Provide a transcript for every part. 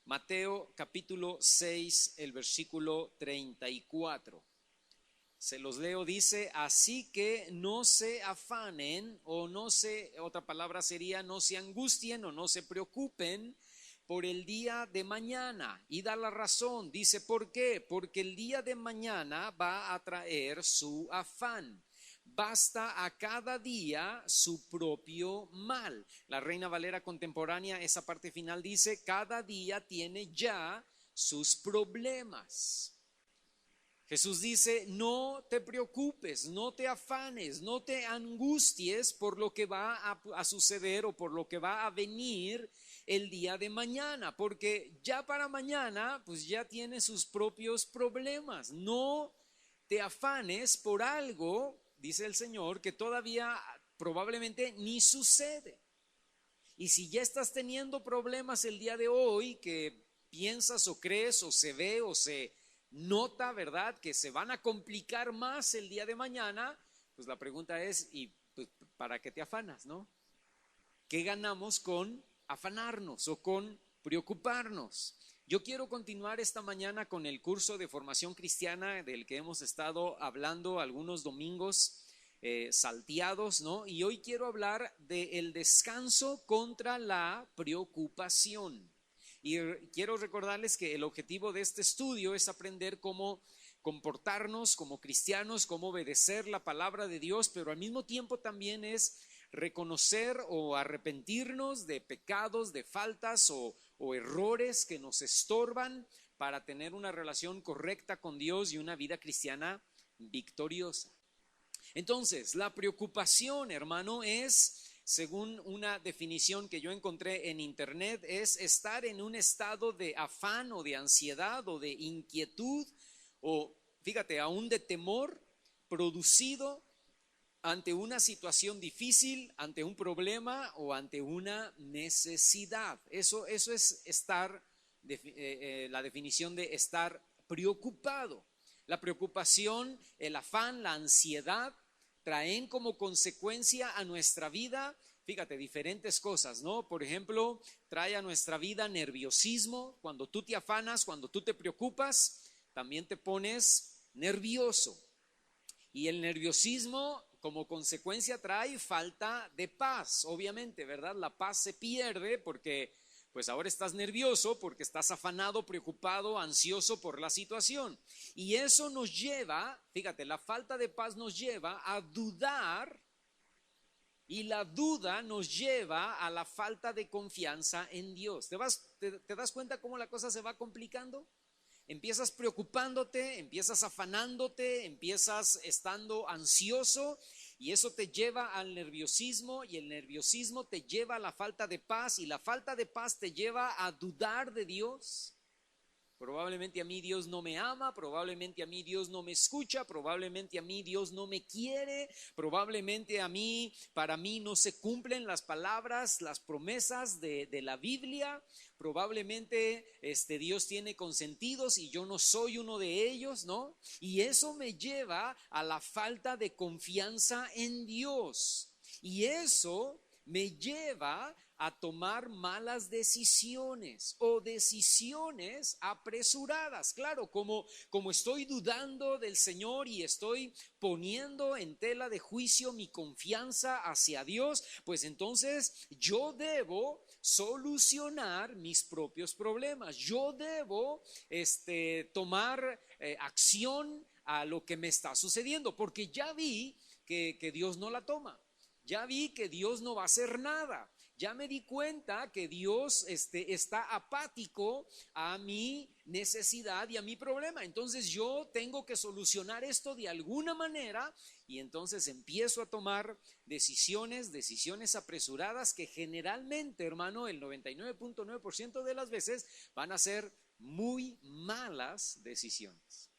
Mateo capítulo 6, el versículo 34. Se los leo, dice: así que no se afanen, otra palabra sería no se angustien o no se preocupen por el día de mañana. Y da la razón, dice: ¿por qué? Porque el día de mañana va a traer su afán. Basta a cada día su propio mal. La Reina Valera contemporánea, esa parte final dice: cada día tiene ya sus problemas. Jesús dice: no te preocupes, no te afanes, no te angusties por lo que va a suceder o por lo que va a venir el día de mañana, porque ya para mañana pues ya tiene sus propios problemas. No te afanes por algo, dice el Señor, que todavía probablemente ni sucede. Y si ya estás teniendo problemas el día de hoy, que piensas o crees o se ve o se nota, ¿verdad?, que se van a complicar más el día de mañana, pues la pregunta es: ¿y pues, para qué te afanas, no? ¿Qué ganamos con afanarnos o con preocuparnos? Yo quiero continuar esta mañana con el curso de formación cristiana del que hemos estado hablando algunos domingos salteados, ¿no? Y hoy quiero hablar del descanso contra la preocupación. Y quiero recordarles que el objetivo de este estudio es aprender cómo comportarnos como cristianos, cómo obedecer la palabra de Dios, pero al mismo tiempo también es reconocer o arrepentirnos de pecados, de faltas o errores que nos estorban para tener una relación correcta con Dios y una vida cristiana victoriosa. Entonces, la preocupación, hermano, es, según una definición que yo encontré en internet, es estar en un estado de afán o de ansiedad o de inquietud o, fíjate, aún de temor producido ante una situación difícil, ante un problema o ante una necesidad. Eso es estar, la definición de estar preocupado. La preocupación, el afán, la ansiedad traen como consecuencia a nuestra vida, fíjate, diferentes cosas, ¿no? Por ejemplo, trae a nuestra vida nerviosismo. Cuando tú te afanas, cuando tú te preocupas, también te pones nervioso. Y el nerviosismo como consecuencia trae falta de paz, obviamente, ¿verdad? La paz se pierde porque pues ahora estás nervioso, porque estás afanado, preocupado, ansioso por la situación. Y eso nos lleva, fíjate, la falta de paz nos lleva a dudar, y la duda nos lleva a la falta de confianza en Dios. ¿Te das cuenta cómo la cosa se va complicando? Empiezas preocupándote, empiezas afanándote, empiezas estando ansioso, y eso te lleva al nerviosismo, y el nerviosismo te lleva a la falta de paz, y la falta de paz te lleva a dudar de Dios. Probablemente a mí Dios no me ama, probablemente a mí Dios no me escucha, probablemente a mí Dios no me quiere, probablemente para mí no se cumplen las palabras, las promesas de la Biblia, probablemente Dios tiene consentidos y yo no soy uno de ellos, ¿no? Y eso me lleva a la falta de confianza en Dios. Y eso me lleva a tomar malas decisiones o decisiones apresuradas. Claro, como estoy dudando del Señor y estoy poniendo en tela de juicio mi confianza hacia Dios, pues entonces yo debo solucionar mis propios problemas. Yo debo tomar acción a lo que me está sucediendo, porque ya vi que Dios no la toma. Ya vi que Dios no va a hacer nada. Ya me di cuenta que Dios está apático a mi necesidad y a mi problema. Entonces yo tengo que solucionar esto de alguna manera, y entonces empiezo a tomar decisiones apresuradas que generalmente, hermano, el 99.9% de las veces van a ser muy malas decisiones.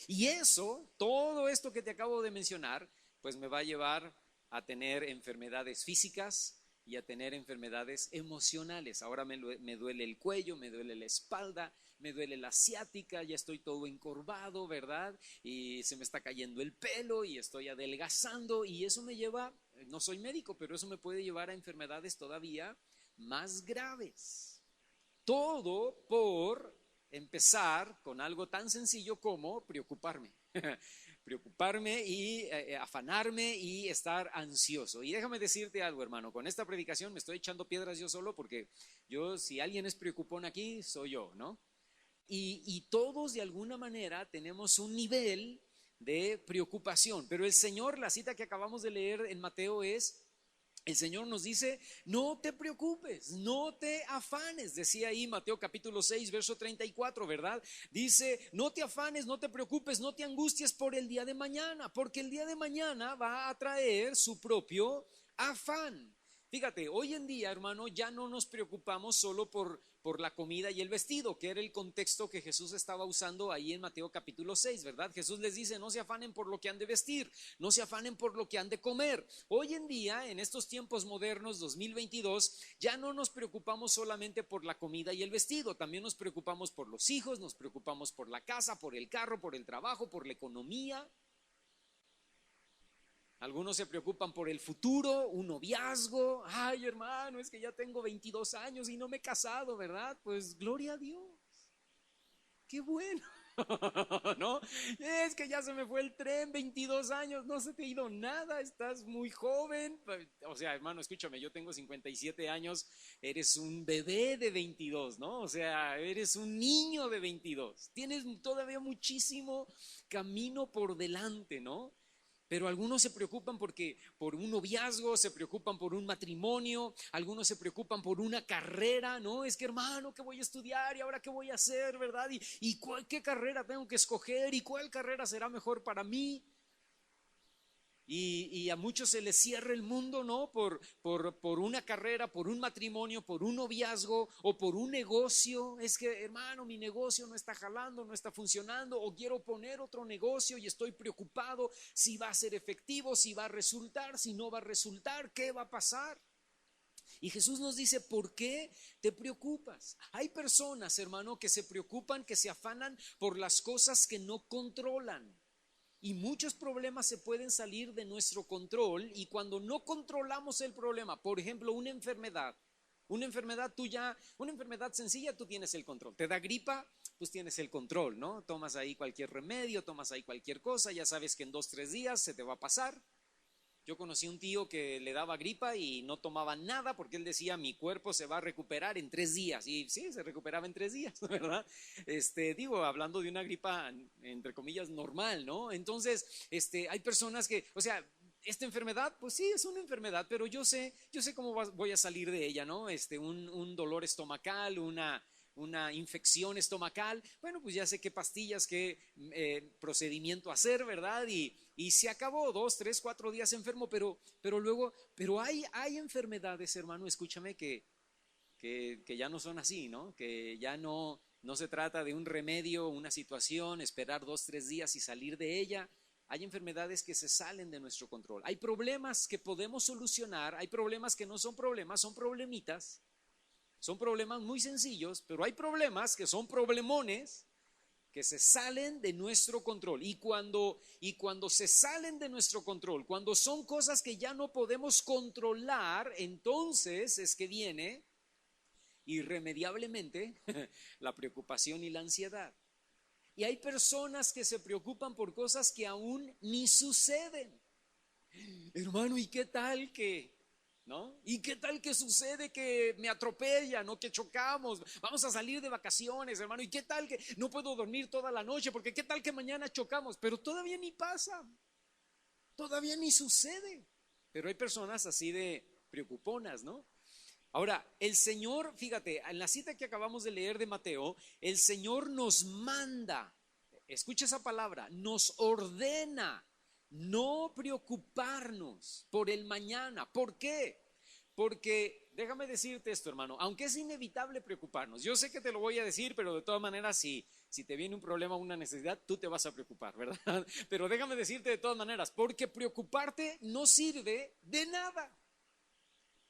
Y eso, todo esto que te acabo de mencionar, pues me va a llevar a tener enfermedades físicas y a tener enfermedades emocionales. Ahora me duele el cuello, me duele la espalda, me duele la ciática, ya estoy todo encorvado, ¿verdad? Y se me está cayendo el pelo y estoy adelgazando, y eso me lleva, no soy médico, pero eso me puede llevar a enfermedades todavía más graves. Todo por empezar con algo tan sencillo como preocuparme. Preocuparme y afanarme y estar ansioso. Y déjame decirte algo, hermano, con esta predicación me estoy echando piedras yo solo porque yo, si alguien es preocupón aquí, soy yo, ¿no? Y todos de alguna manera tenemos un nivel de preocupación, pero el Señor, la cita que acabamos de leer en Mateo es, el Señor nos dice, no te preocupes, no te afanes, decía ahí Mateo capítulo 6, verso 34, ¿verdad? Dice, no te afanes, no te preocupes, no te angusties por el día de mañana, porque el día de mañana va a traer su propio afán. Fíjate, hoy en día, hermano, ya no nos preocupamos solo por la comida y el vestido, que era el contexto que Jesús estaba usando ahí en Mateo capítulo 6, ¿verdad? Jesús les dice, no se afanen por lo que han de vestir, no se afanen por lo que han de comer. Hoy en día, en estos tiempos modernos, 2022, ya no nos preocupamos solamente por la comida y el vestido, también nos preocupamos por los hijos, nos preocupamos por la casa, por el carro, por el trabajo, por la economía. Algunos se preocupan por el futuro, un noviazgo. Ay, hermano, es que ya tengo 22 años y no me he casado, ¿verdad? Pues gloria a Dios. Qué bueno. No, es que ya se me fue el tren, 22 años, no se te ha ido nada, estás muy joven. O sea, hermano, escúchame, yo tengo 57 años, eres un bebé de 22, ¿no? O sea, eres un niño de 22. Tienes todavía muchísimo camino por delante, ¿no? Pero algunos se preocupan porque por un noviazgo, se preocupan por un matrimonio, algunos se preocupan por una carrera, ¿no? Es que hermano, ¿qué voy a estudiar y ahora qué voy a hacer, verdad? Y qué carrera tengo que escoger y cuál carrera será mejor para mí. Y a muchos se les cierra el mundo, ¿no? Por una carrera, por un matrimonio, por un noviazgo o por un negocio. Es que, hermano, mi negocio no está jalando, no está funcionando, o quiero poner otro negocio y estoy preocupado si va a ser efectivo, si va a resultar, si no va a resultar, ¿qué va a pasar? Y Jesús nos dice, ¿por qué te preocupas? Hay personas, hermano, que se preocupan, que se afanan por las cosas que no controlan. Y muchos problemas se pueden salir de nuestro control, y cuando no controlamos el problema, por ejemplo, una enfermedad tuya, una enfermedad sencilla, tú tienes el control. Te da gripa, pues tienes el control, ¿no? Tomas ahí cualquier remedio, tomas ahí cualquier cosa, ya sabes que en 2, 3 días se te va a pasar. Yo conocí un tío que le daba gripa y no tomaba nada porque él decía, mi cuerpo se va a recuperar en 3 días. Y sí, se recuperaba en 3 días, ¿verdad? Digo, hablando de una gripa, entre comillas, normal, ¿no? Entonces, hay personas que, o sea, esta enfermedad, pues sí, es una enfermedad, pero yo sé cómo voy a salir de ella, ¿no? Un dolor estomacal, una infección estomacal, bueno, pues ya sé qué pastillas, qué procedimiento hacer, ¿verdad? Y se acabó, 2, 3, 4 días enfermo, pero luego, hay enfermedades, hermano, escúchame, que ya no son así, ¿no? Que ya no se trata de un remedio, una situación, esperar 2, 3 días y salir de ella. Hay enfermedades que se salen de nuestro control. Hay problemas que podemos solucionar, hay problemas que no son problemas, son problemitas. Son problemas muy sencillos, pero hay problemas que son problemones que se salen de nuestro control. Y cuando se salen de nuestro control, cuando son cosas que ya no podemos controlar, entonces es que viene irremediablemente la preocupación y la ansiedad. Y hay personas que se preocupan por cosas que aún ni suceden. Hermano, ¿y qué tal que ¿no? ¿Y qué tal que sucede que me atropellan o que chocamos? Vamos a salir de vacaciones, hermano. ¿Y qué tal que no puedo dormir toda la noche? Porque qué tal que mañana chocamos, pero todavía ni pasa, todavía ni sucede. Pero hay personas así de preocuponas, ¿no? Ahora, el Señor, fíjate, en la cita que acabamos de leer de Mateo, el Señor nos manda, escucha esa palabra, nos ordena no preocuparnos por el mañana. ¿Por qué? Porque déjame decirte esto, hermano, aunque es inevitable preocuparnos, yo sé que te lo voy a decir, pero de todas maneras, si te viene un problema o una necesidad, tú te vas a preocupar, ¿verdad? Pero déjame decirte de todas maneras, porque preocuparte no sirve de nada.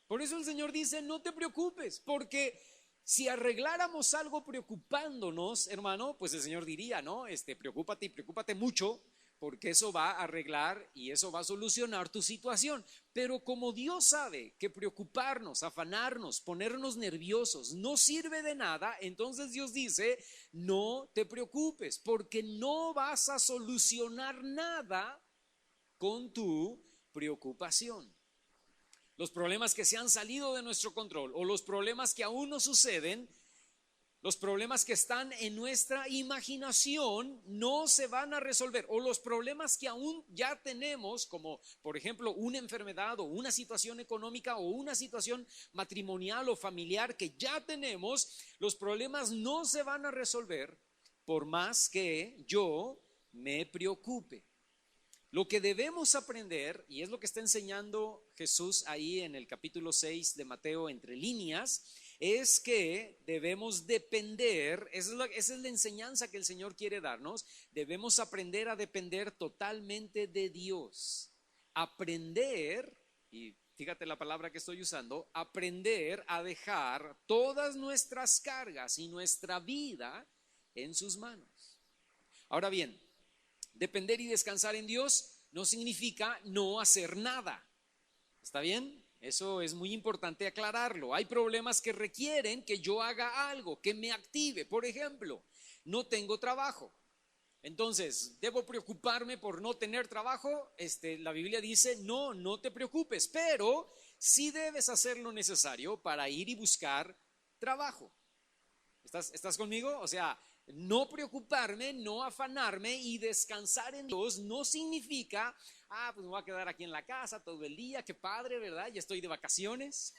Por eso el Señor dice, no te preocupes, porque si arregláramos algo preocupándonos, hermano, pues el Señor diría, ¿no? Preocúpate y preocúpate mucho, porque eso va a arreglar y eso va a solucionar tu situación. Pero como Dios sabe que preocuparnos, afanarnos, ponernos nerviosos no sirve de nada, entonces Dios dice, no te preocupes, porque no vas a solucionar nada con tu preocupación. Los problemas que se han salido de nuestro control o los problemas que aún no suceden, los problemas que están en nuestra imaginación no se van a resolver, o los problemas que aún ya tenemos, como por ejemplo una enfermedad o una situación económica o una situación matrimonial o familiar que ya tenemos, los problemas no se van a resolver por más que yo me preocupe. Lo que debemos aprender, y es lo que está enseñando Jesús ahí en el capítulo 6 de Mateo entre líneas, es que debemos depender, esa es la enseñanza que el Señor quiere darnos, debemos aprender a depender totalmente de Dios. Aprender, y fíjate la palabra que estoy usando, aprender a dejar todas nuestras cargas y nuestra vida en sus manos. Ahora bien, depender y descansar en Dios no significa no hacer nada. ¿Está bien? Eso es muy importante aclararlo. Hay problemas que requieren que yo haga algo, que me active. Por ejemplo, no tengo trabajo. Entonces, ¿debo preocuparme por no tener trabajo? La Biblia dice, no te preocupes, pero sí debes hacer lo necesario para ir y buscar trabajo. ¿Estás conmigo? O sea, no preocuparme, no afanarme y descansar en Dios no significa, pues me voy a quedar aquí en la casa todo el día, qué padre, ¿verdad? Ya estoy de vacaciones,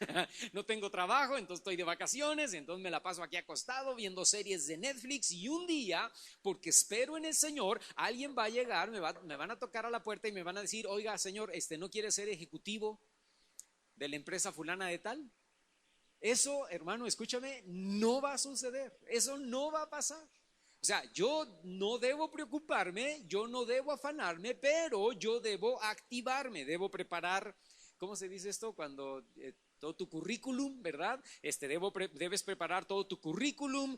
no tengo trabajo, entonces estoy de vacaciones, entonces me la paso aquí acostado viendo series de Netflix y un día, porque espero en el Señor, alguien va a llegar, me van a tocar a la puerta y me van a decir, oiga, Señor, ¿no quiere ser ejecutivo de la empresa fulana de tal? Eso, hermano, escúchame, no va a suceder, eso no va a pasar. O sea, yo no debo preocuparme, yo no debo afanarme, pero yo debo activarme, debo preparar, ¿cómo se dice esto? Cuando todo tu currículum, ¿verdad? Debes preparar todo tu currículum,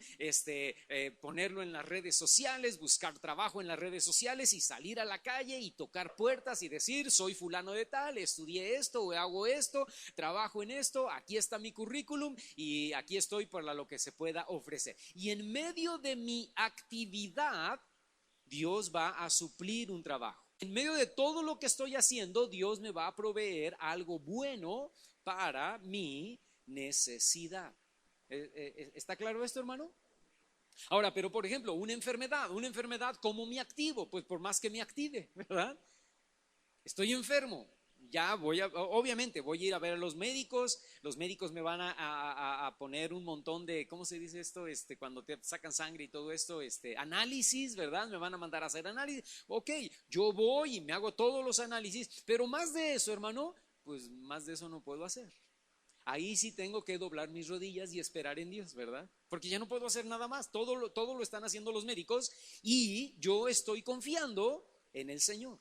ponerlo en las redes sociales, buscar trabajo en las redes sociales y salir a la calle y tocar puertas y decir, soy fulano de tal, estudié esto o hago esto, trabajo en esto, aquí está mi currículum y aquí estoy para lo que se pueda ofrecer. Y en medio de mi actividad, Dios va a suplir un trabajo. En medio de todo lo que estoy haciendo, Dios me va a proveer algo bueno para mi necesidad. ¿Está claro esto, hermano? Ahora, pero por ejemplo, una enfermedad, ¿cómo me activo? Pues por más que me active, ¿verdad? Estoy enfermo, obviamente voy a ir a ver a los médicos me van a poner un montón de, ¿cómo se dice esto? Cuando te sacan sangre y todo esto, análisis, ¿verdad? Me van a mandar a hacer análisis, ok, yo voy y me hago todos los análisis, pero más de eso, hermano, pues más de eso no puedo hacer. Ahí sí tengo que doblar mis rodillas y esperar en Dios, ¿verdad? Porque ya no puedo hacer nada más, todo lo están haciendo los médicos y yo estoy confiando en el Señor.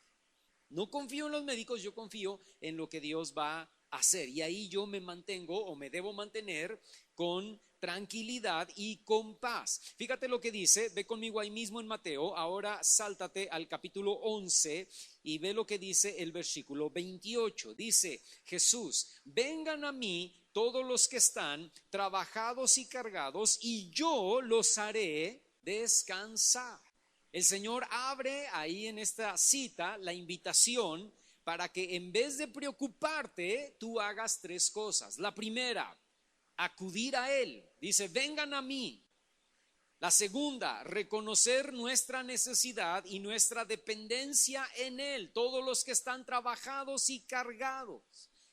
No confío en los médicos, yo confío en lo que Dios va a hacer. Y ahí yo me mantengo o me debo mantener con tranquilidad y con paz. Fíjate lo que dice, ve conmigo ahí mismo en Mateo, ahora sáltate al capítulo 11 y ve lo que dice el versículo 28. Dice Jesús, vengan a mí todos los que están trabajados y cargados y yo los haré descansar. El Señor abre ahí en esta cita la invitación para que en vez de preocuparte, tú hagas tres cosas. La primera, acudir a Él. Dice, vengan a mí. La segunda, reconocer nuestra necesidad y nuestra dependencia en Él. Todos los que están trabajados y cargados.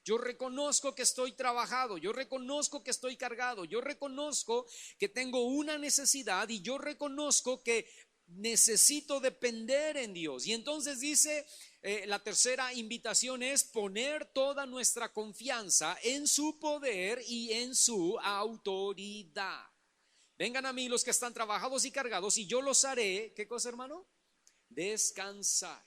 Yo reconozco que estoy trabajado, yo reconozco que estoy cargado, yo reconozco que tengo una necesidad y yo reconozco que necesito depender en Dios. Y entonces dice, la tercera invitación es poner toda nuestra confianza en su poder y en su autoridad. Vengan a mí los que están trabajados y cargados y yo los haré, ¿qué cosa, hermano? Descansar.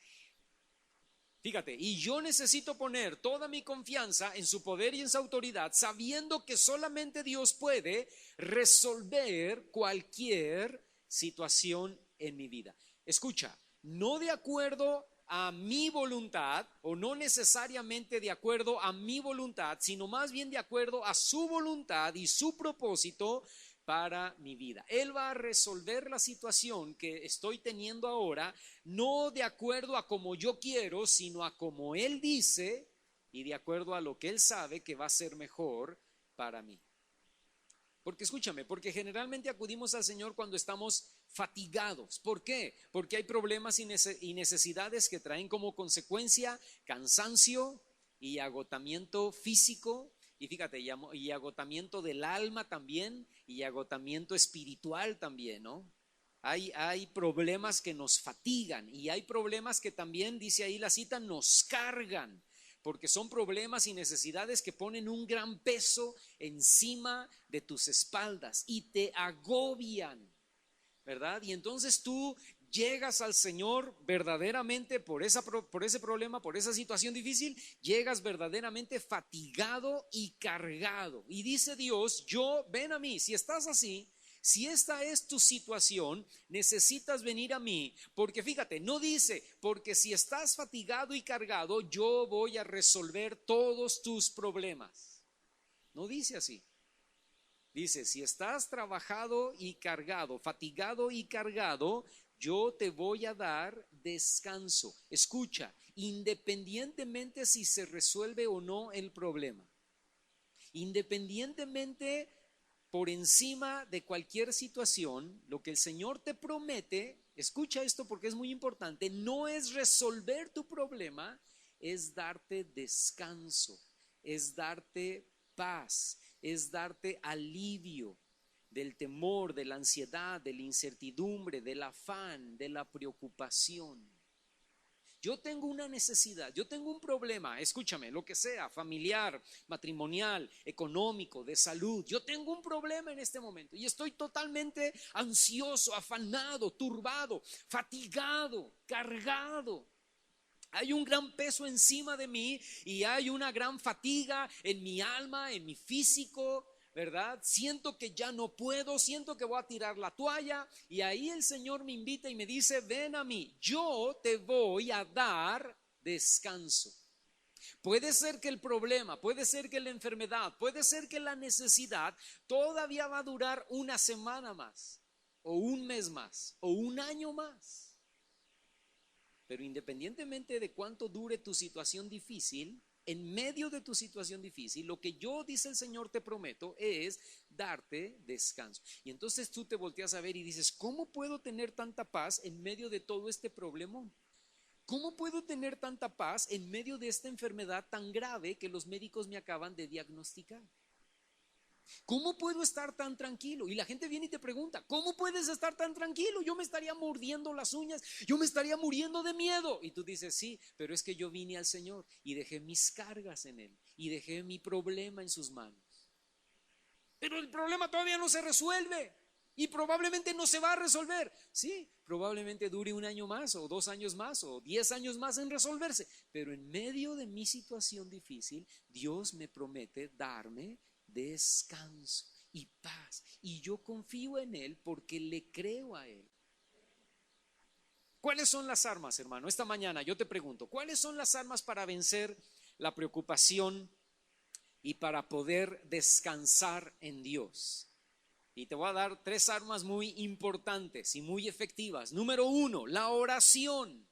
Fíjate, y yo necesito poner toda mi confianza en su poder y en su autoridad, sabiendo que solamente Dios puede resolver cualquier situación en mi vida. Escucha, no de acuerdo a mi voluntad, o no necesariamente de acuerdo a mi voluntad, sino más bien de acuerdo a su voluntad y su propósito para mi vida. Él va a resolver la situación que estoy teniendo ahora, no de acuerdo a como yo quiero, sino a como Él dice y de acuerdo a lo que Él sabe que va a ser mejor para mí. Porque escúchame, porque generalmente acudimos al Señor cuando estamos fatigados. ¿Por qué? Porque hay problemas y necesidades que traen como consecuencia cansancio y agotamiento físico. Y fíjate, y agotamiento del alma también, y agotamiento espiritual también, ¿no? Hay problemas que nos fatigan y hay problemas que también, dice ahí la cita, nos cargan, porque son problemas y necesidades que ponen un gran peso encima de tus espaldas y te agobian, ¿verdad? Y entonces tú llegas al Señor verdaderamente por ese problema, por esa situación difícil, llegas verdaderamente fatigado y cargado. Y dice Dios, ven a mí. Si estás así, si esta es tu situación, necesitas venir a mí, porque fíjate, no dice, porque si estás fatigado y cargado, yo voy a resolver todos tus problemas. No dice así. Dice, si estás trabajado y cargado, fatigado y cargado, yo te voy a dar descanso. Escucha, independientemente si se resuelve o no el problema, independientemente por encima de cualquier situación, lo que el Señor te promete, escucha esto porque es muy importante, no es resolver tu problema, es darte descanso, es darte paz, es darte alivio del temor, de la ansiedad, de la incertidumbre, del afán, de la preocupación. Yo tengo una necesidad, yo tengo un problema, escúchame, lo que sea, familiar, matrimonial, económico, de salud. Yo tengo un problema en este momento y estoy totalmente ansioso, afanado, turbado, fatigado, cargado. Hay un gran peso encima de mí y hay una gran fatiga en mi alma, en mi físico, ¿verdad? Siento que ya no puedo, siento que voy a tirar la toalla y ahí el Señor me invita y me dice, ven a mí, yo te voy a dar descanso. Puede ser que el problema, puede ser que la enfermedad, puede ser que la necesidad todavía va a durar una semana más, o un mes más, o un año más. Pero independientemente de cuánto dure tu situación difícil, en medio de tu situación difícil, lo que yo, dice el Señor, te prometo es darte descanso. Y entonces tú te volteas a ver y dices, ¿cómo puedo tener tanta paz en medio de todo este problemón? ¿Cómo puedo tener tanta paz en medio de esta enfermedad tan grave que los médicos me acaban de diagnosticar? ¿Cómo puedo estar tan tranquilo? Y la gente viene y te pregunta, ¿cómo puedes estar tan tranquilo? Yo me estaría mordiendo las uñas, yo me estaría muriendo de miedo. Y tú dices, sí, pero es que yo vine al Señor y dejé mis cargas en Él y dejé mi problema en sus manos. Pero el problema todavía no se resuelve y probablemente no se va a resolver. Sí, probablemente dure un año más o 2 años más o 10 años más en resolverse. Pero en medio de mi situación difícil, Dios me promete darme descanso y paz, y yo confío en Él porque le creo a Él. ¿Cuáles son las armas, hermano? Esta mañana yo te pregunto, ¿cuáles son las armas para vencer la preocupación y para poder descansar en Dios? Y te voy a dar 3 armas muy importantes y muy efectivas. Número 1, la oración.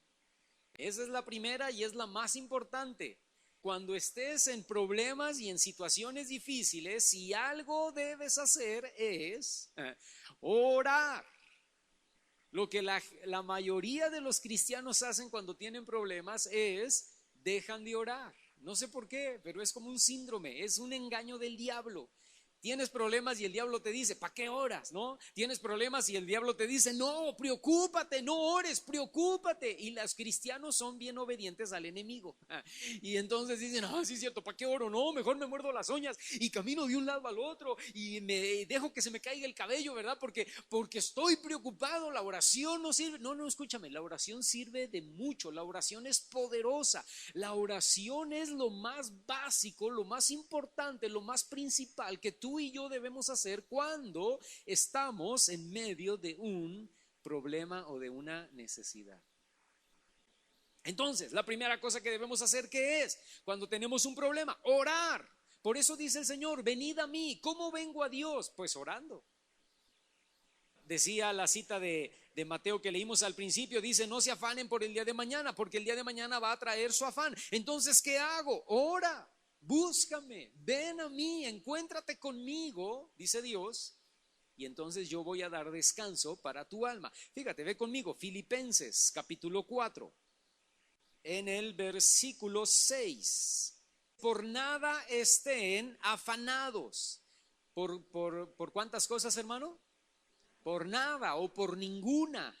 Esa es la primera y es la más importante. Cuando estés en problemas y en situaciones difíciles, si algo debes hacer es orar. Lo que la mayoría de los cristianos hacen cuando tienen problemas es dejan de orar. No sé por qué, pero es como un síndrome, es un engaño del diablo. Tienes problemas y el diablo te dice, ¿para qué oras? ¿No? Tienes problemas y el diablo te dice, no, preocúpate, no ores, preocúpate. Y los cristianos son bien obedientes al enemigo. Y entonces dicen, sí es cierto, ¿para qué oro? No, mejor me muerdo las uñas y camino de un lado al otro y me dejo que se me caiga el cabello, ¿verdad? Porque estoy preocupado, la oración no sirve. No, escúchame, la oración sirve de mucho, la oración es poderosa. La oración es lo más básico, lo más importante, lo más principal que tú y yo debemos hacer cuando estamos en medio de un problema o de una necesidad. Entonces, la primera cosa que debemos hacer, ¿qué es? Cuando tenemos un problema, orar. Por eso dice el Señor, venid a mí. ¿Cómo vengo a Dios? Pues orando. Decía la cita de Mateo que leímos al principio, dice, no se afanen por el día de mañana, porque el día de mañana va a traer su afán. Entonces, ¿qué hago? Ora, búscame, ven a mí, encuéntrate conmigo, dice Dios, y entonces yo voy a dar descanso para tu alma. Fíjate, ve conmigo, Filipenses capítulo 4, en el versículo 6. Por nada estén afanados. ¿Por cuántas cosas, hermano? Por nada o por ninguna,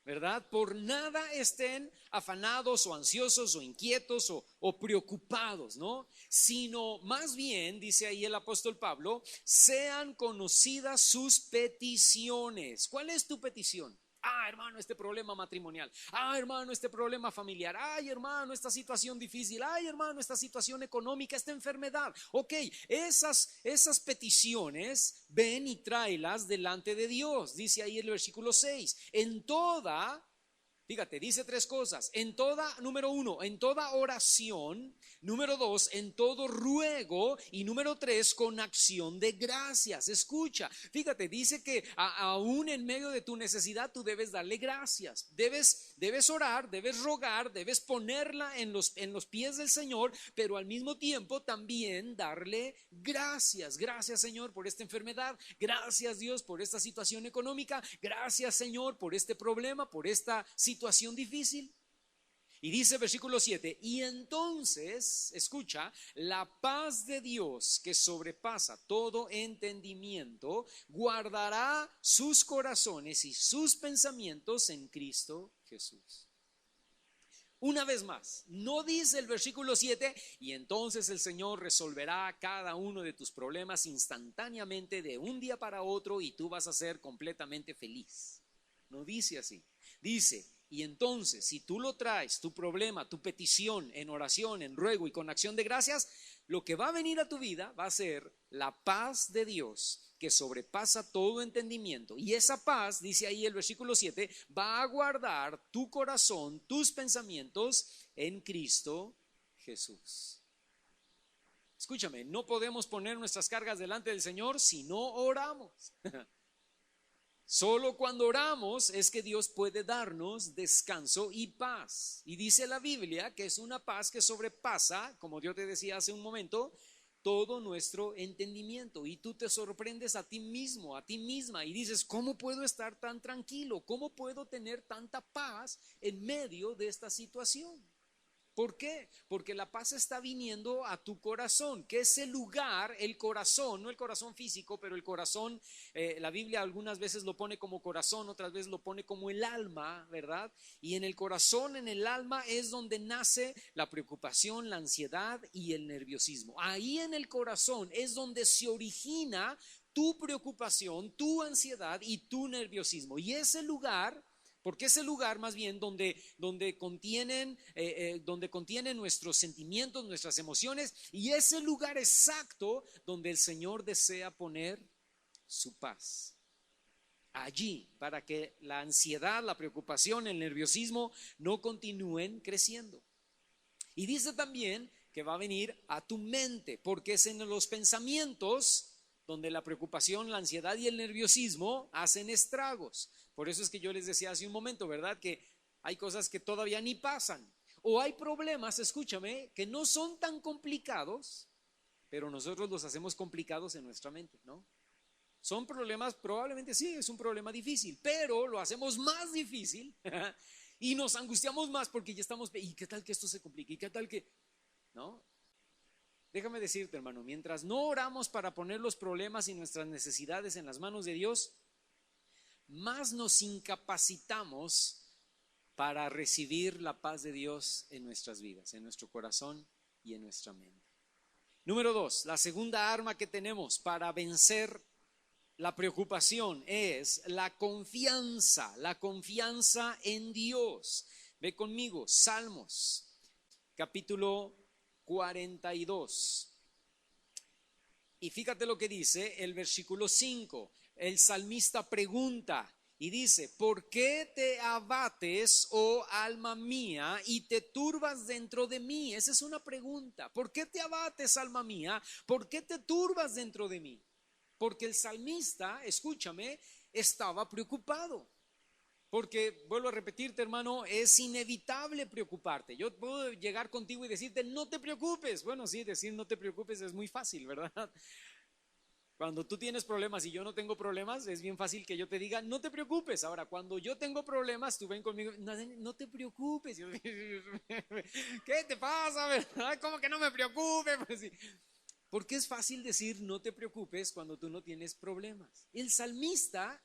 ¿verdad? Por nada estén afanados o ansiosos o inquietos o preocupados, ¿no? Sino más bien, dice ahí el apóstol Pablo, sean conocidas sus peticiones. ¿Cuál es tu petición? Hermano, este problema matrimonial. Hermano, este problema familiar. Hermano, esta situación difícil. Hermano, esta situación económica, esta enfermedad. Ok, esas peticiones, ven y tráelas delante de Dios. Dice ahí el versículo 6. En toda, fíjate, dice tres cosas. En toda, número 1, en toda oración. Número 2, en todo ruego. Y número 3, con acción de gracias. Escucha, fíjate, dice que aún en medio de tu necesidad tú debes darle gracias. Debes orar, debes rogar, debes ponerla en los pies del Señor, pero al mismo tiempo también darle gracias. Gracias, Señor, por esta enfermedad. Gracias, Dios, por esta situación económica. Gracias, Señor, por este problema, por esta situación difícil. Y dice versículo 7, y entonces, escucha, la paz de Dios que sobrepasa todo entendimiento, guardará sus corazones y sus pensamientos en Cristo Jesús. Una vez más, no dice el versículo 7, y entonces el Señor resolverá cada uno de tus problemas instantáneamente de un día para otro y tú vas a ser completamente feliz. No dice así. Dice, y entonces, si tú lo traes, tu problema, tu petición, en oración, en ruego y con acción de gracias, lo que va a venir a tu vida va a ser la paz de Dios que sobrepasa todo entendimiento. Y esa paz, dice ahí el versículo 7, va a guardar tu corazón, tus pensamientos en Cristo Jesús. Escúchame, no podemos poner nuestras cargas delante del Señor si no oramos. Solo cuando oramos es que Dios puede darnos descanso y paz. Y dice la Biblia que es una paz que sobrepasa, como yo te decía hace un momento, todo nuestro entendimiento. Y tú te sorprendes a ti mismo, a ti misma, y dices, ¿cómo puedo estar tan tranquilo? ¿Cómo puedo tener tanta paz en medio de esta situación? ¿Por qué? Porque la paz está viniendo a tu corazón, que es el lugar, el corazón, no el corazón físico, pero el corazón, la Biblia algunas veces lo pone como corazón, otras veces lo pone como el alma, ¿verdad? Y en el corazón, en el alma es donde nace la preocupación, la ansiedad y el nerviosismo. Ahí en el corazón es donde se origina tu preocupación, tu ansiedad y tu nerviosismo. Y ese lugar, porque es el lugar más bien donde contienen nuestros sentimientos, nuestras emociones, y es el lugar exacto donde el Señor desea poner su paz. Allí, para que la ansiedad, la preocupación, el nerviosismo no continúen creciendo. Y dice también que va a venir a tu mente, porque es en los pensamientos donde la preocupación, la ansiedad y el nerviosismo hacen estragos. Por eso es que yo les decía hace un momento, ¿verdad? Que hay cosas que todavía ni pasan. O hay problemas, escúchame, que no son tan complicados, pero nosotros los hacemos complicados en nuestra mente, ¿no? Son problemas, probablemente sí, es un problema difícil, pero lo hacemos más difícil y nos angustiamos más porque ya estamos, ¿y qué tal que esto se complique? ¿Y qué tal que, no? Déjame decirte, hermano, mientras no oramos para poner los problemas y nuestras necesidades en las manos de Dios, más nos incapacitamos para recibir la paz de Dios en nuestras vidas, en nuestro corazón y en nuestra mente. Número 2, la segunda arma que tenemos para vencer la preocupación es la confianza en Dios. Ve conmigo, Salmos, capítulo 42. Y fíjate lo que dice el versículo 5. El salmista pregunta, Y dice, ¿por qué te abates, oh alma mía, y te turbas dentro de mí? Esa es una pregunta. ¿Por qué te abates, alma mía? ¿Por qué te turbas dentro de mí? Porque el salmista, escúchame, estaba preocupado. Porque, vuelvo a repetirte, hermano, es inevitable preocuparte. Yo puedo llegar contigo y decirte, no te preocupes. Bueno, sí, decir no te preocupes es muy fácil, ¿verdad? Cuando tú tienes problemas y yo no tengo problemas, es bien fácil que yo te diga, no te preocupes. Ahora, cuando yo tengo problemas, tú ven conmigo, no, no te preocupes. ¿Qué te pasa, verdad? ¿Cómo que no me preocupe? Pues sí. Porque es fácil decir, no te preocupes cuando tú no tienes problemas. El salmista,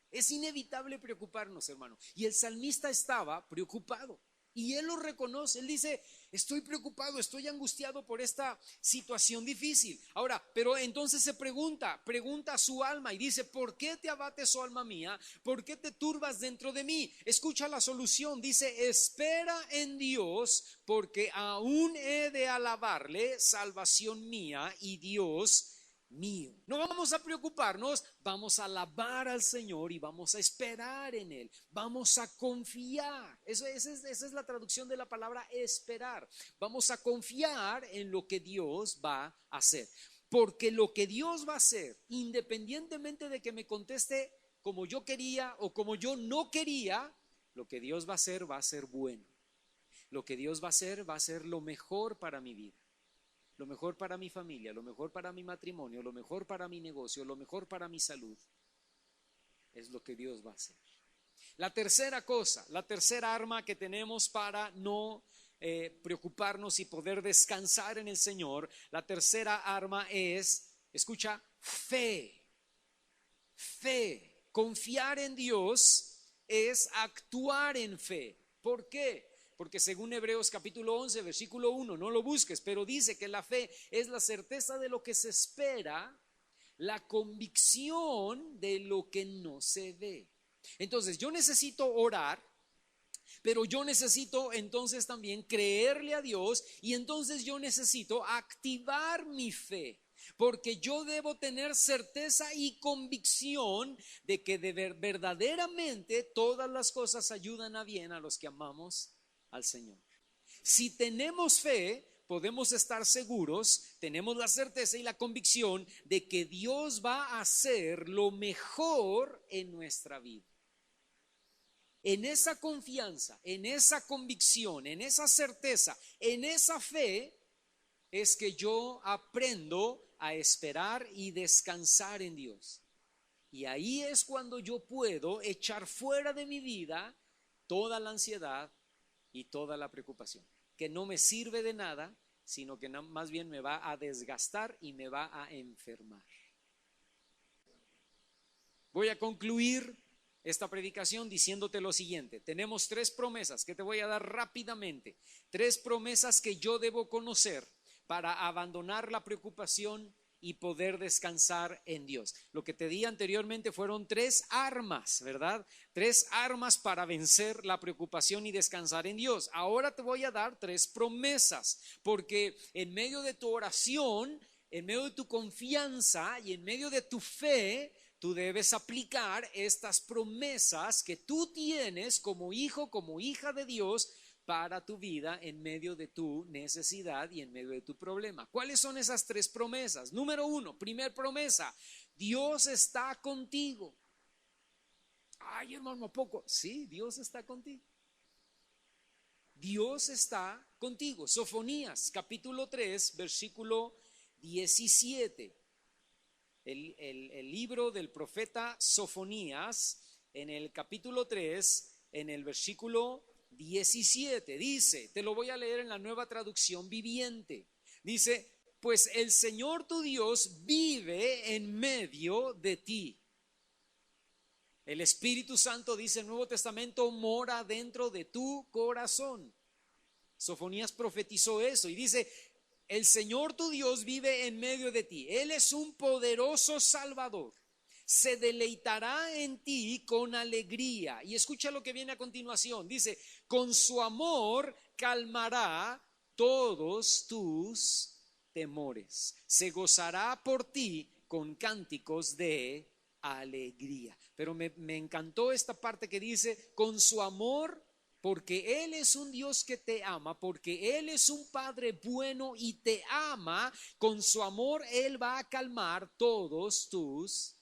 es inevitable preocuparnos, hermano. Y el salmista estaba preocupado. Y él lo reconoce, él dice, estoy preocupado, estoy angustiado por esta situación difícil. Ahora, pero entonces se pregunta a su alma y dice, ¿por qué te abates, oh alma mía? ¿Por qué te turbas dentro de mí? Escucha la solución, dice, espera en Dios, porque aún he de alabarle, salvación mía y Dios mío. No vamos a preocuparnos, vamos a alabar al Señor y vamos a esperar en Él, vamos a confiar. Esa es la traducción de la palabra esperar. Vamos a confiar en lo que Dios va a hacer, porque lo que Dios va a hacer, independientemente de que me conteste como yo quería o como yo no quería, lo que Dios va a ser bueno. Lo que Dios va a ser lo mejor para mi vida. Lo mejor para mi familia, lo mejor para mi matrimonio, lo mejor para mi negocio, lo mejor para mi salud, es lo que Dios va a hacer. La tercera cosa, la tercera arma que tenemos para no preocuparnos y poder descansar en el Señor, la tercera arma es, escucha, fe. Fe, confiar en Dios es actuar en fe. ¿Por qué? Porque según Hebreos capítulo 11, versículo 1, no lo busques, pero dice que la fe es la certeza de lo que se espera, la convicción de lo que no se ve. Entonces, yo necesito orar, pero yo necesito entonces también creerle a Dios y entonces yo necesito activar mi fe. Porque yo debo tener certeza y convicción de que verdaderamente todas las cosas ayudan a bien a los que amamos al Señor. Si tenemos fe, podemos estar seguros, tenemos la certeza y la convicción de que Dios va a hacer lo mejor en nuestra vida. En esa confianza, en esa convicción, en esa certeza, en esa fe, es que yo aprendo a esperar y descansar en Dios. Y ahí es cuando yo puedo echar fuera de mi vida toda la ansiedad y toda la preocupación, que no me sirve de nada, sino que más bien me va a desgastar y me va a enfermar. Voy a concluir esta predicación diciéndote lo siguiente. Tenemos 3 promesas que te voy a dar rápidamente. 3 promesas que yo debo conocer para abandonar la preocupación y poder descansar en Dios. Lo que te di anteriormente fueron 3 armas, ¿verdad? 3 armas para vencer la preocupación y descansar en Dios. Ahora te voy a dar 3 promesas, porque en medio de tu oración, en medio de tu confianza y en medio de tu fe, tú debes aplicar estas promesas que tú tienes como hijo, como hija de Dios para tu vida en medio de tu necesidad y en medio de tu problema. ¿Cuáles son esas 3 promesas? Número 1, primer promesa, Dios está contigo. Ay, hermano, ¿a poco? Sí, Dios está contigo. Dios está contigo. Sofonías, capítulo 3, versículo 17. El libro del profeta Sofonías, en el capítulo 3, en el versículo 17, dice, te lo voy a leer en la Nueva Traducción Viviente, dice, pues el Señor tu Dios vive en medio de ti. El Espíritu Santo, dice el Nuevo Testamento, mora dentro de tu corazón. Sofonías profetizó eso y dice, el Señor tu Dios vive en medio de ti. Él es un poderoso Salvador. Se deleitará en ti con alegría. Y escucha lo que viene a continuación. Dice, con su amor calmará todos tus temores. Se gozará por ti con cánticos de alegría. Pero me encantó esta parte que dice, con su amor, porque Él es un Dios que te ama, porque Él es un Padre bueno y te ama, con su amor Él va a calmar todos tus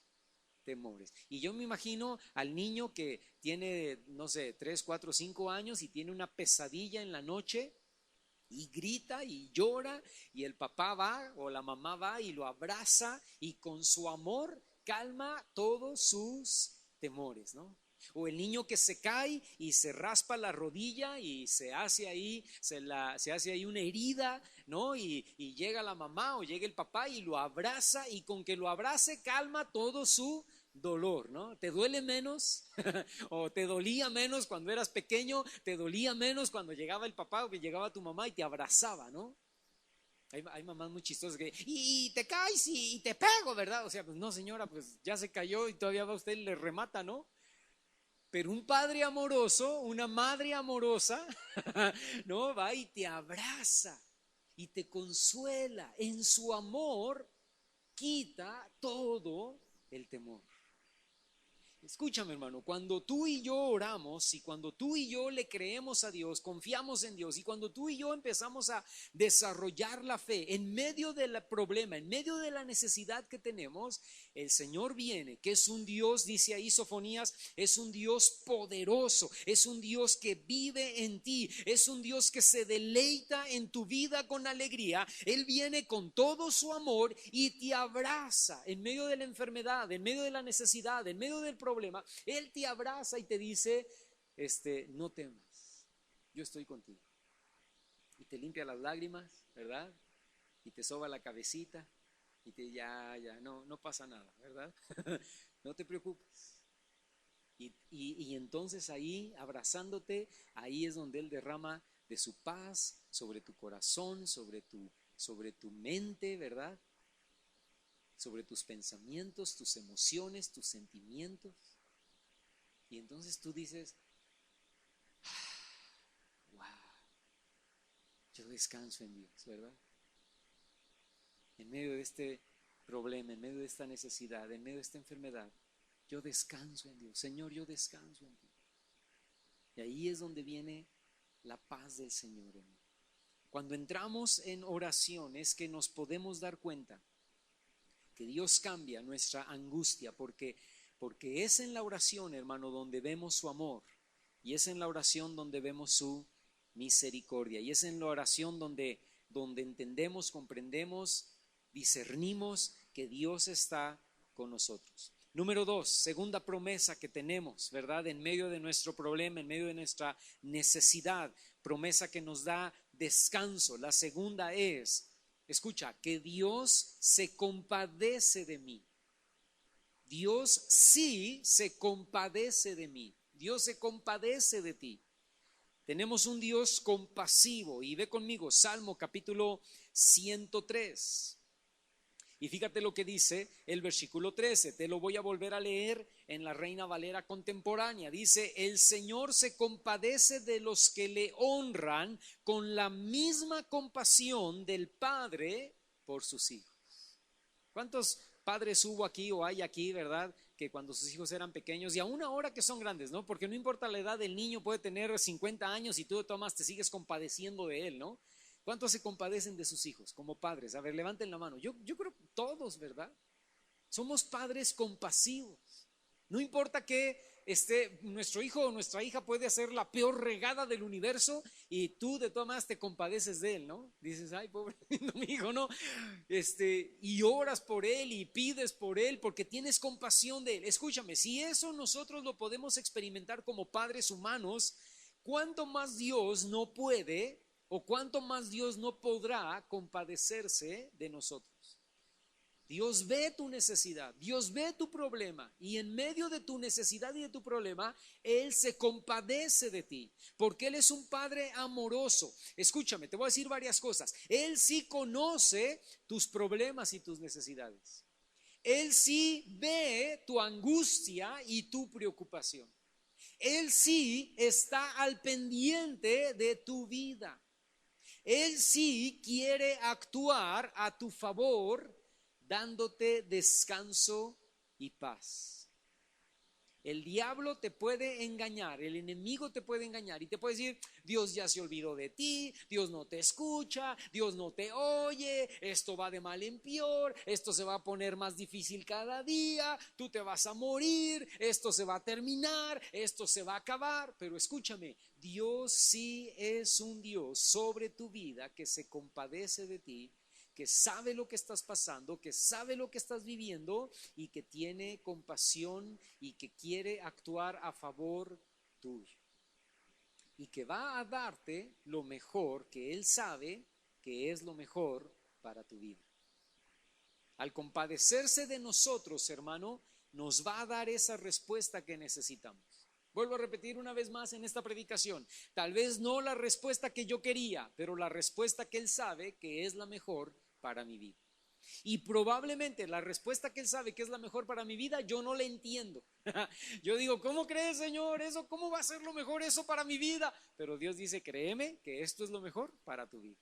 temores. Y yo me imagino al niño que tiene, no sé, 3, 4, 5 años y tiene una pesadilla en la noche y grita y llora, y el papá va o la mamá va y lo abraza y con su amor calma todos sus temores, ¿no? O el niño que se cae y se raspa la rodilla y se hace ahí, se hace ahí una herida, ¿no? Y llega la mamá o llega el papá y lo abraza, y con que lo abrace calma todo su dolor, ¿no? ¿Te duele menos? ¿O te dolía menos cuando eras pequeño? ¿Te dolía menos cuando llegaba el papá o que llegaba tu mamá y te abrazaba, ¿no? Hay mamás muy chistosas que y te caes y te pego, ¿verdad? O sea, pues no, señora, pues ya se cayó y todavía va usted y le remata, ¿no? Pero un padre amoroso, una madre amorosa, ¿no? Va y te abraza y te consuela. En su amor quita todo el temor. Escúchame, hermano, cuando tú y yo oramos y cuando tú y yo le creemos a Dios, confiamos en Dios, y cuando tú y yo empezamos a desarrollar la fe en medio del problema, en medio de la necesidad que tenemos, el Señor viene, que es un Dios, dice ahí Sofonías, es un Dios poderoso, es un Dios que vive en ti, es un Dios que se deleita en tu vida con alegría. Él viene con todo su amor y te abraza en medio de la enfermedad, en medio de la necesidad, en medio del problema. Él te abraza y te dice, no temas, yo estoy contigo. Y te limpia las lágrimas, ¿verdad? Y te soba la cabecita y te ya, no pasa nada, ¿verdad? No te preocupes. Y entonces ahí, abrazándote, ahí es donde Él derrama de su paz sobre tu corazón, sobre tu mente, ¿verdad? Sobre tus pensamientos, tus emociones, tus sentimientos. Y entonces tú dices, wow, yo descanso en Dios, ¿verdad? En medio de este problema, en medio de esta necesidad, en medio de esta enfermedad, yo descanso en Dios. Señor, yo descanso en ti. Y ahí es donde viene la paz del Señor, hermano. Cuando entramos en oración es que nos podemos dar cuenta que Dios cambia nuestra angustia, porque es en la oración, hermano, donde vemos su amor, y es en la oración donde vemos su misericordia, y es en la oración donde entendemos, comprendemos, discernimos que Dios está con nosotros. Número 2, segunda promesa que tenemos, ¿verdad? En medio de nuestro problema, en medio de nuestra necesidad, promesa que nos da descanso. La segunda es, escucha, que Dios se compadece de mí. Dios sí se compadece de mí. Dios se compadece de ti. Tenemos un Dios compasivo. Y ve conmigo, Salmo capítulo 103. Y fíjate lo que dice el versículo 13. Te lo voy a volver a leer en la Reina Valera contemporánea. Dice, el Señor se compadece de los que le honran con la misma compasión del Padre por sus hijos. ¿Cuántos padres hubo aquí o hay aquí, verdad? Que cuando sus hijos eran pequeños y aún ahora que son grandes, ¿no? Porque no importa la edad del niño, puede tener 50 años y tú de todas maneras te sigues compadeciendo de él, ¿no? ¿Cuántos se compadecen de sus hijos como padres? A ver, levanten la mano. Yo creo que todos, ¿verdad? Somos padres compasivos. No importa que nuestro hijo o nuestra hija puede hacer la peor regada del universo y tú de todas maneras te compadeces de él, ¿no? Dices, ay, pobre mi hijo, ¿no? Y oras por él y pides por él porque tienes compasión de él. Escúchame, si eso nosotros lo podemos experimentar como padres humanos, ¿cuánto más Dios no puede o cuánto más Dios no podrá compadecerse de nosotros? Dios ve tu necesidad, Dios ve tu problema, y en medio de tu necesidad y de tu problema, Él se compadece de ti, porque Él es un Padre amoroso. Escúchame, te voy a decir varias cosas. Él sí conoce tus problemas y tus necesidades. Él sí ve tu angustia y tu preocupación. Él sí está al pendiente de tu vida. Él sí quiere actuar a tu favor, dándote descanso y paz. El diablo te puede engañar, el enemigo te puede engañar y te puede decir, Dios ya se olvidó de ti, Dios no te escucha, Dios no te oye, esto va de mal en peor, esto se va a poner más difícil cada día, tú te vas a morir, esto se va a terminar, esto se va a acabar. Pero escúchame, Dios sí es un Dios sobre tu vida que se compadece de ti, que sabe lo que estás pasando, que sabe lo que estás viviendo y que tiene compasión y que quiere actuar a favor tuyo. Y que va a darte lo mejor que Él sabe que es lo mejor para tu vida. Al compadecerse de nosotros, hermano, nos va a dar esa respuesta que necesitamos. Vuelvo a repetir una vez más en esta predicación, tal vez no la respuesta que yo quería, pero la respuesta que Él sabe que es la mejor para mi vida. Y probablemente la respuesta que Él sabe que es la mejor para mi vida, yo no la entiendo. Yo digo, ¿cómo crees, Señor? Eso, ¿cómo va a ser lo mejor eso para mi vida? Pero Dios dice, créeme que esto es lo mejor para tu vida.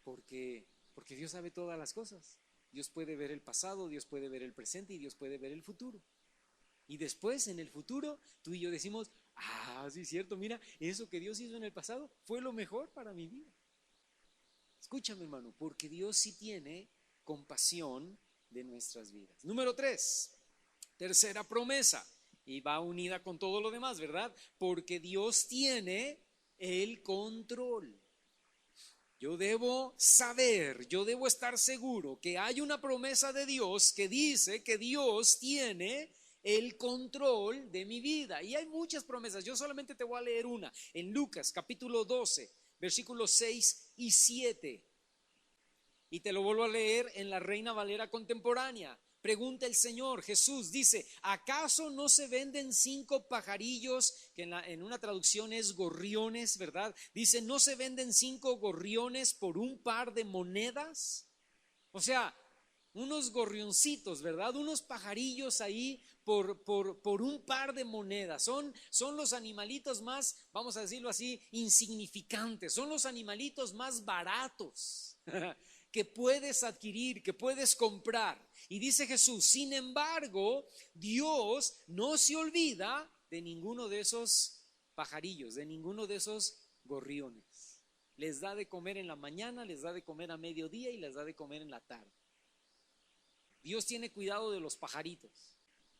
Porque Dios sabe todas las cosas. Dios puede ver el pasado, Dios puede ver el presente y Dios puede ver el futuro. Y después, en el futuro, tú y yo decimos, sí es cierto, mira, eso que Dios hizo en el pasado fue lo mejor para mi vida. Escúchame, hermano, porque Dios sí tiene compasión de nuestras vidas. Número 3, tercera promesa, y va unida con todo lo demás, ¿verdad? Porque Dios tiene el control. Yo debo saber, yo debo estar seguro que hay una promesa de Dios que dice que Dios tiene el control de mi vida. Y hay muchas promesas, yo solamente te voy a leer una. En Lucas capítulo 12, versículos 6 y 7. Y te lo vuelvo a leer en la Reina Valera contemporánea. Pregunta el Señor, Jesús dice, ¿acaso no se venden 5 pajarillos? Que en una traducción es gorriones, ¿verdad? Dice, ¿no se venden 5 gorriones por un par de monedas? O sea, unos gorrioncitos, ¿verdad? Unos pajarillos ahí por un par de monedas. Son los animalitos más, vamos a decirlo así, insignificantes. Son los animalitos más baratos que puedes adquirir, que puedes comprar. Y dice Jesús, sin embargo, Dios no se olvida de ninguno de esos pajarillos, de ninguno de esos gorriones. Les da de comer en la mañana, les da de comer a mediodía y les da de comer en la tarde. Dios tiene cuidado de los pajaritos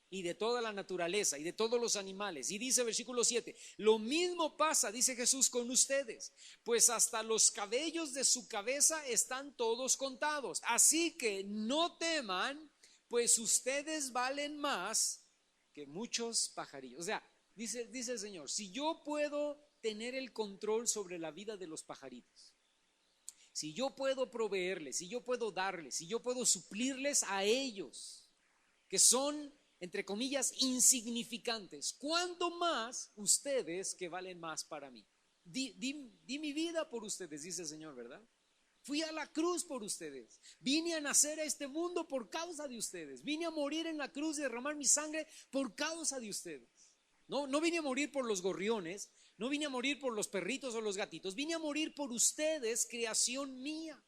y de toda la naturaleza y de todos los animales. Y dice versículo 7, lo mismo pasa, dice Jesús, con ustedes, pues hasta los cabellos de su cabeza están todos contados. Así que no teman, pues ustedes valen más que muchos pajarillos. O sea, dice el Señor, si yo puedo tener el control sobre la vida de los pajaritos, si yo puedo proveerles, si yo puedo darles, si yo puedo suplirles a ellos, que son, entre comillas, insignificantes, ¿cuánto más ustedes que valen más para mí? Di mi vida por ustedes, dice el Señor, ¿verdad? Fui a la cruz por ustedes, vine a nacer a este mundo por causa de ustedes, vine a morir en la cruz y derramar mi sangre por causa de ustedes. No vine a morir por los gorriones, no vine a morir por los perritos o los gatitos, vine a morir por ustedes, creación mía,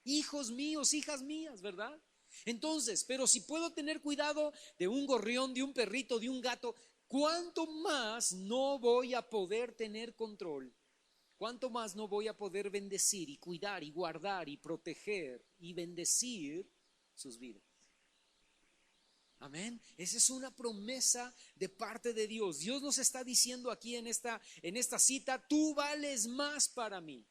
hijos míos, hijas mías, ¿verdad? Entonces, pero si puedo tener cuidado de un gorrión, de un perrito, de un gato, ¿cuánto más no voy a poder tener control? ¿Cuánto más no voy a poder bendecir y cuidar y guardar y proteger y bendecir sus vidas? Amén. Esa es una promesa de parte de Dios. Dios nos está diciendo aquí en esta cita, tú vales más para mí.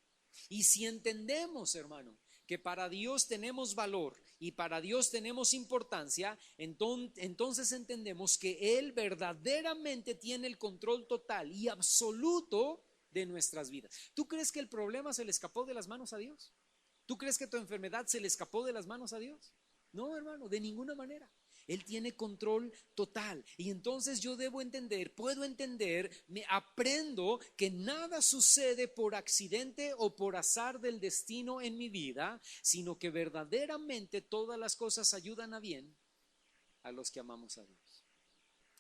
Y si entendemos, hermano, que para Dios tenemos valor y para Dios tenemos importancia, entonces entendemos que Él verdaderamente tiene el control total y absoluto de nuestras vidas. ¿Tú crees que el problema se le escapó de las manos a Dios? ¿Tú crees que tu enfermedad se le escapó de las manos a Dios? No, hermano, de ninguna manera. Él tiene control total. Y entonces yo debo entender, puedo entender, me aprendo que nada sucede por accidente o por azar del destino en mi vida, sino que verdaderamente todas las cosas ayudan a bien a los que amamos a Dios.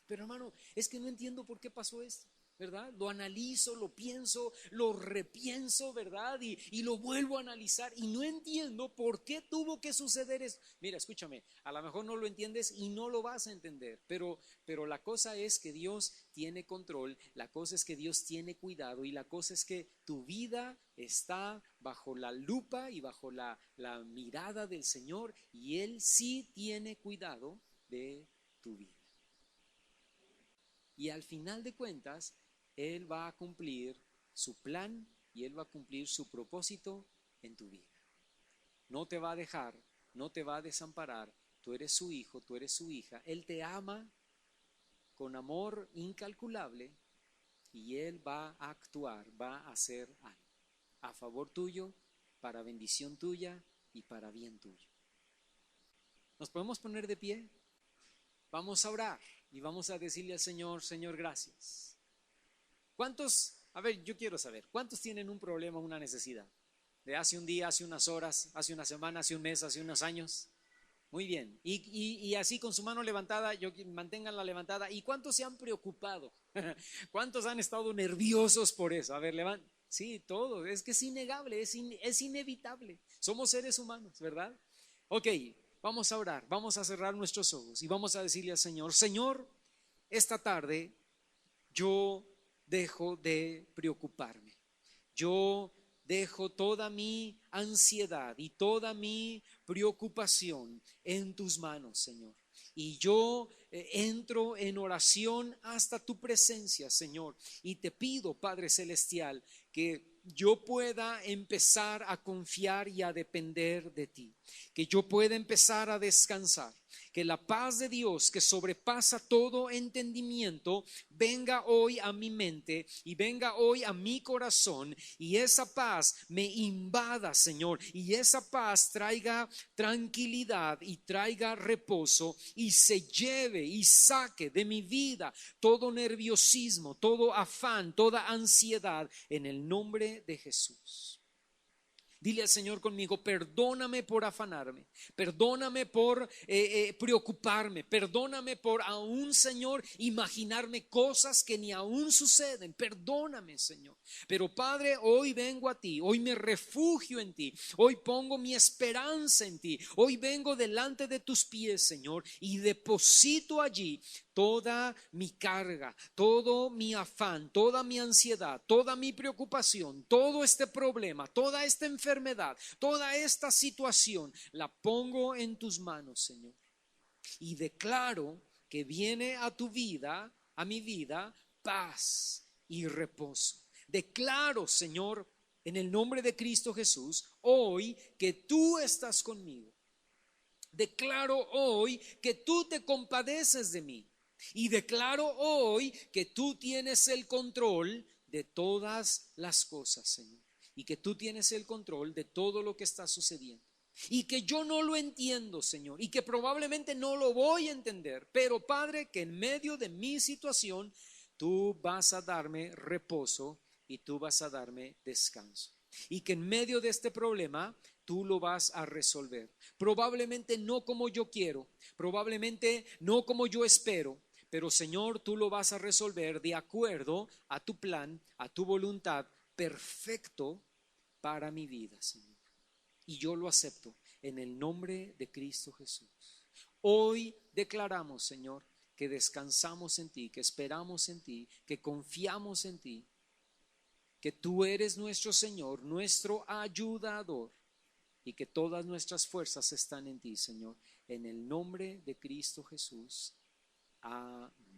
Pero hermano, es que no entiendo por qué pasó esto. ¿verdad? Lo analizo, lo pienso, lo repienso, ¿verdad? Y lo vuelvo a analizar y no entiendo por qué tuvo que suceder eso. Mira, escúchame, a lo mejor no lo entiendes y no lo vas a entender, pero la cosa es que Dios tiene control, la cosa es que Dios tiene cuidado y la cosa es que tu vida está bajo la lupa y bajo la mirada del Señor y Él sí tiene cuidado de tu vida. Y al final de cuentas, Él va a cumplir su plan y Él va a cumplir su propósito en tu vida. No te va a dejar, no te va a desamparar. Tú eres su hijo, tú eres su hija. Él te ama con amor incalculable y Él va a actuar, va a hacer algo a favor tuyo, para bendición tuya y para bien tuyo. ¿Nos podemos poner de pie? Vamos a orar y vamos a decirle al Señor, Señor, gracias. ¿Cuántos, a ver, yo quiero saber, cuántos tienen un problema, una necesidad? De hace un día, hace unas horas, hace una semana, hace un mes, hace unos años. Muy bien. Y así con su mano levantada, manténganla levantada. ¿Y cuántos se han preocupado? ¿Cuántos han estado nerviosos por eso? A ver, sí, todo. Es que es innegable, es inevitable. Somos seres humanos, ¿verdad? Ok, vamos a orar, vamos a cerrar nuestros ojos y vamos a decirle al Señor, Señor, esta tarde yo dejo de preocuparme. Yo dejo toda mi ansiedad y toda mi preocupación en tus manos, Señor. Y yo entro en oración hasta tu presencia, Señor. Y te pido, Padre Celestial, que yo pueda empezar a confiar y a depender de ti. Que yo pueda empezar a descansar. Que la paz de Dios, que sobrepasa todo entendimiento, venga hoy a mi mente y venga hoy a mi corazón, y esa paz me invada, Señor, y esa paz traiga tranquilidad y traiga reposo y se lleve y saque de mi vida todo nerviosismo, todo afán, toda ansiedad, en el nombre de Jesús. Dile al Señor conmigo, perdóname por afanarme, perdóname por preocuparme, perdóname por aún, Señor, imaginarme cosas que ni aún suceden. Perdóname, Señor. Pero Padre, hoy vengo a ti, hoy me refugio en ti, hoy pongo mi esperanza en ti, hoy vengo delante de tus pies, Señor, y deposito allí toda mi carga, todo mi afán, toda mi ansiedad, toda mi preocupación, todo este problema, toda esta enfermedad, toda esta situación, la pongo en tus manos, Señor. Y declaro que viene a tu vida, a mi vida, paz y reposo. Declaro, Señor, en el nombre de Cristo Jesús, hoy que tú estás conmigo. Declaro hoy que tú te compadeces de mí. Y declaro hoy que tú tienes el control de todas las cosas, Señor. Y que tú tienes el control de todo lo que está sucediendo. Y que yo no lo entiendo, Señor. Y que probablemente no lo voy a entender. Pero Padre, que en medio de mi situación, tú vas a darme reposo y tú vas a darme descanso. Y que en medio de este problema, tú lo vas a resolver. Probablemente no como yo quiero, probablemente no como yo espero, pero Señor, tú lo vas a resolver de acuerdo a tu plan, a tu voluntad perfecto para mi vida, Señor. Y yo lo acepto en el nombre de Cristo Jesús. Hoy declaramos, Señor, que descansamos en ti, que esperamos en ti, que confiamos en ti, que tú eres nuestro Señor, nuestro ayudador, y que todas nuestras fuerzas están en ti, Señor, en el nombre de Cristo Jesús. Amén.